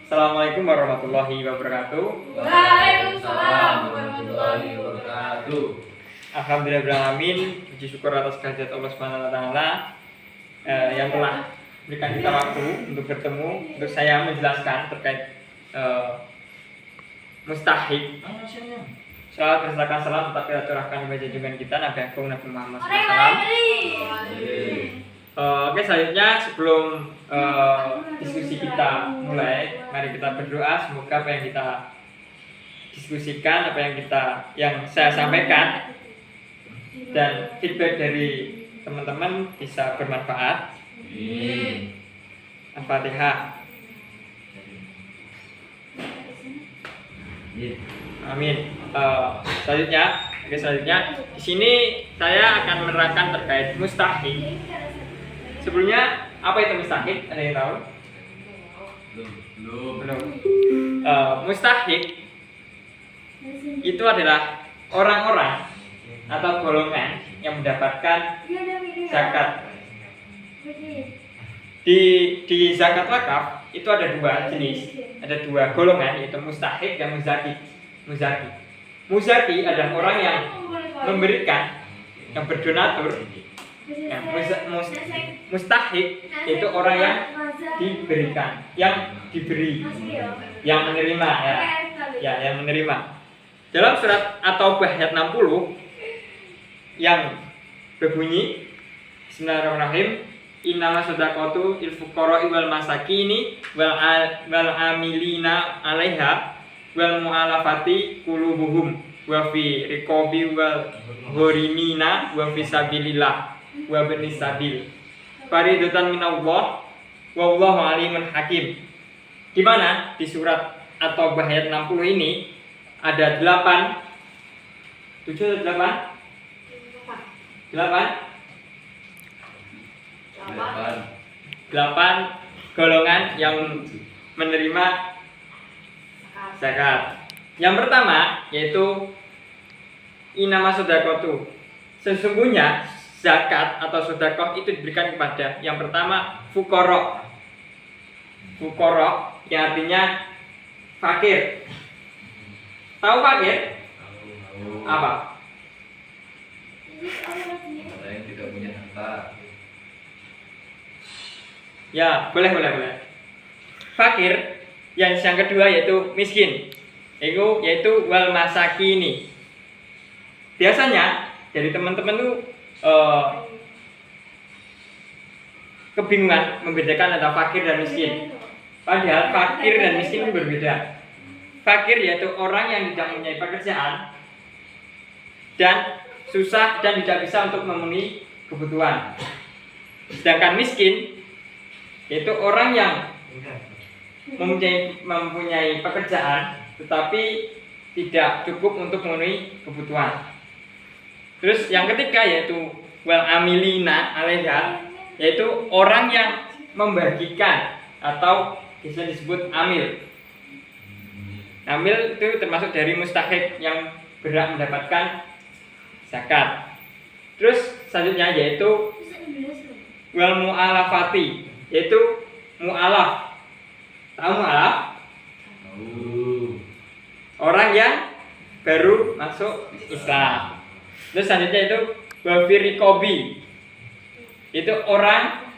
Assalamualaikum warahmatullahi wabarakatuh. Waalaikumsalam warahmatullahi wabarakatuh. Alhamdulillahirrahmanirrahim. Puji syukur atas kehadirat Allah Subhanahu wa taala yang telah berikan kita waktu untuk bertemu, untuk saya menjelaskan terkait mustahik. Salat berserahkan salam tetap kita curahkan kepada junjungan kita Nabi Agung Nabi Muhammad SAW. Oke, selanjutnya sebelum diskusi kita mulai, mari kita berdoa semoga apa yang kita diskusikan, apa yang saya sampaikan dan feedback dari teman-teman bisa bermanfaat. Al-Fatihah. Amin. Selanjutnya di sini saya akan menerangkan terkait mustahik. Sebelumnya apa itu mustahik? Ada yang tahu? Belum. Mustahik itu adalah orang-orang atau golongan yang mendapatkan zakat. Di zakat wakaf itu ada dua jenis, ada dua golongan, yaitu mustahik dan muzaki. Muzaki adalah orang yang memberikan, yang berdonatur. Ya, mustahik itu orang yang diberikan, yang diberi, yang menerima, yang menerima. Dalam surat At-Taubah ayat 60 yang berbunyi Bismillahirrahmanirrahim, innama shadaqatu lil fuqara'i wal masakini wal amilina 'alaiha wal mu'allafati qulubuhum wa fi riqabi wal gharimina wa fi sabilillah wa binis sabil faridatan minallah wallahu alimun hakim. Di mana di surat At-Taubah ayat 60 ini ada 8 golongan yang menerima zakat. Yang pertama yaitu innama shadaqatu. Sesungguhnya zakat atau sedekah itu diberikan kepada yang pertama fuqara. Fuqara yang artinya fakir. Tahu fakir? Apa? Ada yang tidak punya harta. Ya, boleh. Fakir yang kedua yaitu miskin. Yaitu wal masakini. Biasanya dari teman-teman tuh kebingungan membedakan antara fakir dan miskin. Padahal fakir dan miskin itu berbeda. Fakir yaitu orang yang tidak mempunyai pekerjaan dan susah dan tidak bisa untuk memenuhi kebutuhan. Sedangkan miskin yaitu orang yang mempunyai pekerjaan tetapi tidak cukup untuk memenuhi kebutuhan. Terus yang ketiga yaitu wal amilina 'alaiha, yaitu orang yang membagikan atau bisa disebut amil. Amil itu termasuk dari mustahik yang berhak mendapatkan zakat. Terus selanjutnya yaitu wal mu'alafati, yaitu mu'alaf. Tahu mu'alaf? Orang yang baru masuk Islam. Terus selanjutnya itu wafirikobi, itu orang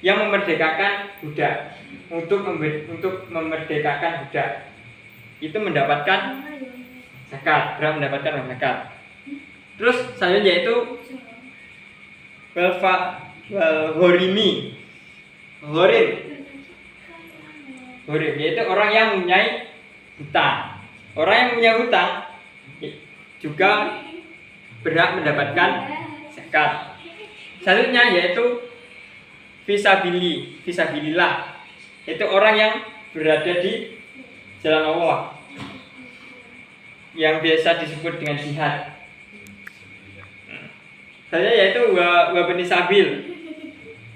yang memerdekakan budak. Untuk memerdekakan budak itu mendapatkan zakat, berhak mendapatkan zakat. Terus selanjutnya itu ghorim, yaitu orang yang mempunyai hutang. Orang yang punya hutang juga berhak mendapatkan zakat. Selanjutnya yaitu fisabilillah, itu orang yang berada di jalan Allah, yang biasa disebut dengan jihad. Selanjutnya yaitu wabni sabil,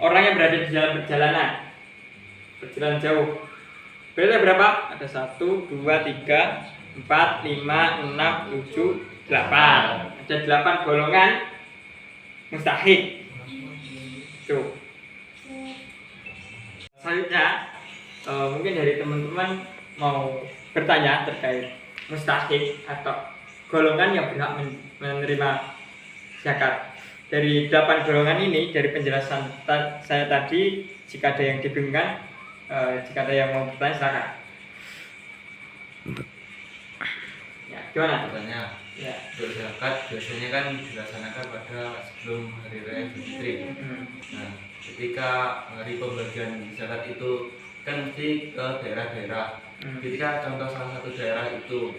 orang yang berada di jalan berjalan jauh. Berarti berapa? Ada 1, 2, 3, 4, 5, 6, 7, 8. Ada 8 golongan mustahik. Tuh. Selanjutnya mungkin dari teman-teman mau bertanya terkait mustahik atau golongan yang berhak menerima zakat. Dari 8 golongan ini, dari penjelasan saya tadi, jika ada yang dibingungkan, jika ada yang mau bertanya silakan. Ya, gimana? Katanya Ya. untuk zakat biasanya kan dilaksanakan pada sebelum hari raya Idul Fitri. Nah, ketika hari pembagian zakat itu kan mesti ke daerah-daerah. Ketika contoh salah satu daerah itu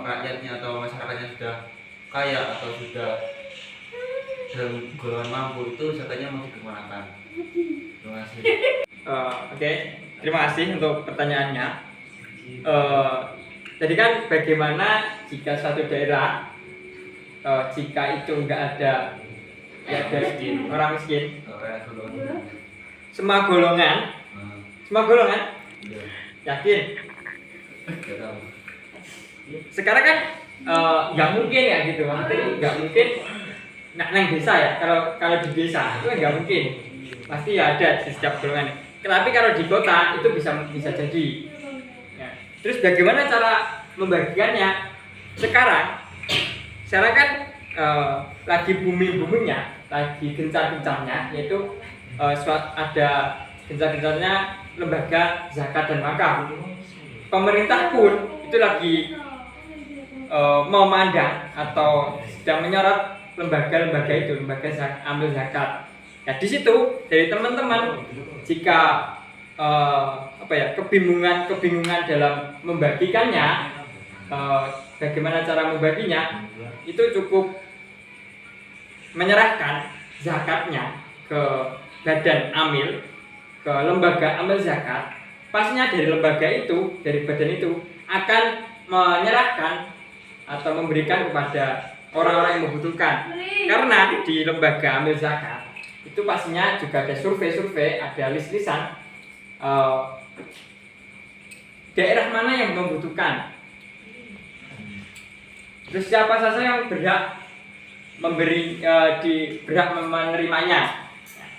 rakyatnya atau masyarakatnya sudah kaya atau sudah dalam golongan mampu, itu zakatnya mau dikemanakan? Terima kasih. Oke, terima kasih untuk pertanyaannya. Jadi kan bagaimana jika suatu daerah jika itu enggak ada ya dari orang miskin, Kayak golongan. semua golongan, Iya. yakin? Nggak tahu. Sekarang kan nggak mungkin ya gitu, maksudnya nggak mungkin. Nah, neng desa ya, kalau di desa itu nggak mungkin, pasti ya ada di setiap golongan. Tapi kalau di kota itu bisa jadi. Ya. Terus bagaimana cara membagikannya? Sekarang kan lagi boomingnya, lagi gencar-gencarnya, yaitu ada gencar-gencarnya lembaga zakat dan wakaf. Pemerintah pun itu lagi memandang atau sedang menyorot lembaga-lembaga itu, lembaga ambil zakat. Nah, di situ dari teman-teman jika kebingungan dalam membagikannya, bagaimana cara membaginya, itu cukup menyerahkan zakatnya ke badan amil, ke lembaga amil zakat. Pastinya dari lembaga itu, dari badan itu akan menyerahkan atau memberikan kepada orang-orang yang membutuhkan. Karena di lembaga amil zakat itu pastinya juga ada survei, ada list-listan daerah mana yang membutuhkan. Terus siapa saja yang berhak berhak menerimanya,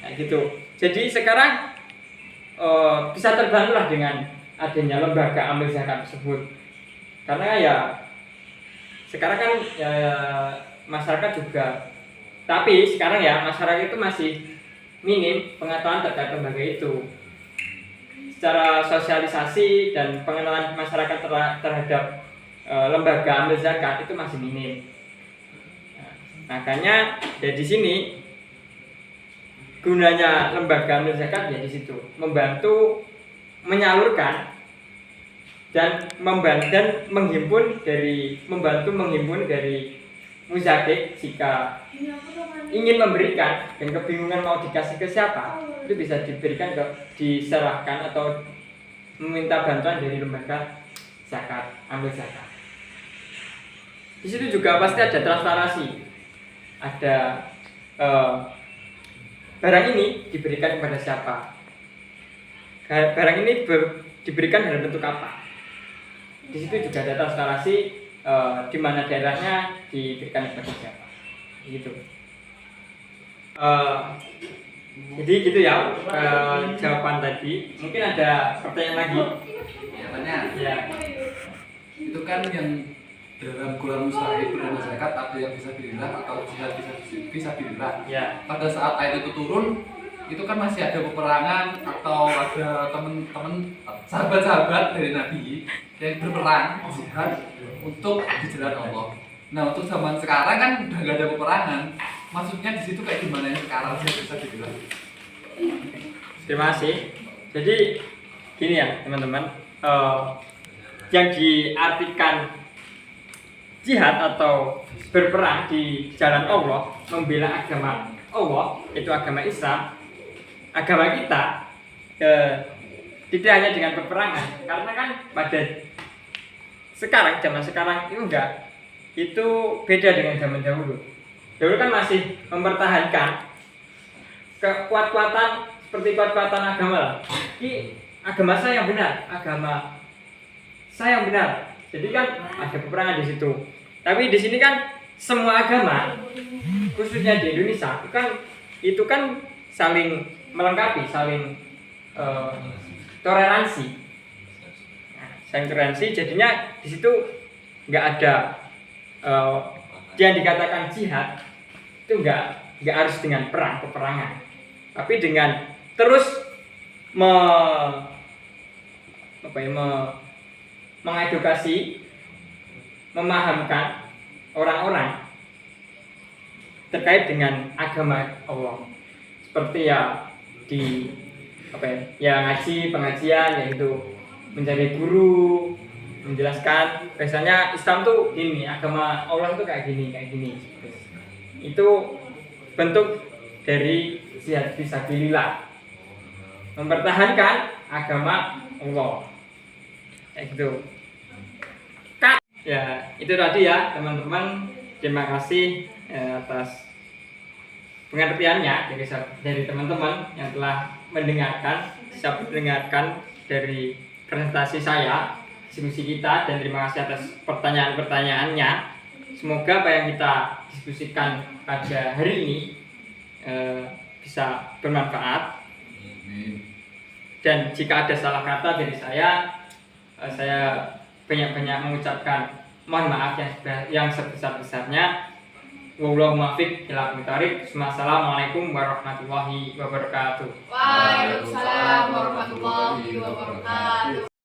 nah, gitu. Jadi sekarang bisa terbantulah dengan adanya lembaga amil zakat tersebut. Karena ya sekarang kan ya, masyarakat juga, tapi sekarang ya masyarakat itu masih minim pengetahuan terkait lembaga itu. Secara sosialisasi dan pengenalan masyarakat terhadap lembaga amil zakat itu masih minim. Nah, makanya ya di sini gunanya lembaga amil zakat ya di situ, membantu menyalurkan dan membantu menghimpun dari muzakir jika ingin memberikan dan kebingungan mau dikasih ke siapa, itu bisa diserahkan atau meminta bantuan dari lembaga zakat, ambil zakat. Di situ juga pasti ada transparansi, ada barang ini diberikan kepada siapa, barang ini diberikan dalam bentuk apa. Di situ juga ada transparansi di mana daerahnya diberikan kepada siapa, gitu. Jadi gitu ya jawaban tadi. Mungkin ada pertanyaan lagi? Ya, tanya. Ya. Itu kan yang dalam golongan mustahik berdana zakat ada yang bisa bilillah atau bisa bilillah. Ya. Pada saat ayat itu turun, itu kan masih ada peperangan atau ada teman-teman sahabat-sahabat dari Nabi yang berperang jihad untuk di jalan Allah. Nah, untuk zaman sekarang kan udah gak ada peperangan. Maksudnya di situ kayak gimana yang sekarang sih bisa dibilang? Terima kasih. Jadi gini ya teman-teman, yang diartikan jihad atau berperang di jalan Allah, membela agama Allah, itu agama Islam, agama kita, tidak hanya dengan peperangan. Karena kan pada zaman sekarang itu enggak, itu beda dengan zaman dahulu. Dahulu kan masih mempertahankan kekuatan seperti kekuatan agama lah. Ini agama saya yang benar, agama saya yang benar. Jadi kan ada peperangan di situ. Tapi di sini kan semua agama, khususnya di Indonesia, itu kan saling melengkapi, saling toleransi. Nah, saling toleransi jadinya di situ nggak ada yang dikatakan jihad itu nggak harus dengan peperangan, tapi dengan terus mengedukasi, memahamkan orang-orang terkait dengan agama Allah, seperti ya di ngaji pengajian, yaitu mencari guru menjelaskan biasanya Islam tuh ini, agama Allah tuh kayak gini. Itu bentuk dari jihad fisabilillah, mempertahankan agama Allah kayak gitu. Ya itu tadi ya teman-teman, terima kasih atas pengertiannya dari teman-teman yang telah mendengarkan dari presentasi saya, diskusi kita, dan terima kasih atas pertanyaan-pertanyaannya. Semoga apa yang kita diskusikan pada hari ini bisa bermanfaat. Dan jika ada salah kata dari saya banyak-banyak mengucapkan mohon maaf yang sebesar-besarnya. Wallahu muwaffiq ila aqwamit thoriq. Wassalamualaikum warahmatullahi wabarakatuh. Waalaikumsalam warahmatullahi wabarakatuh.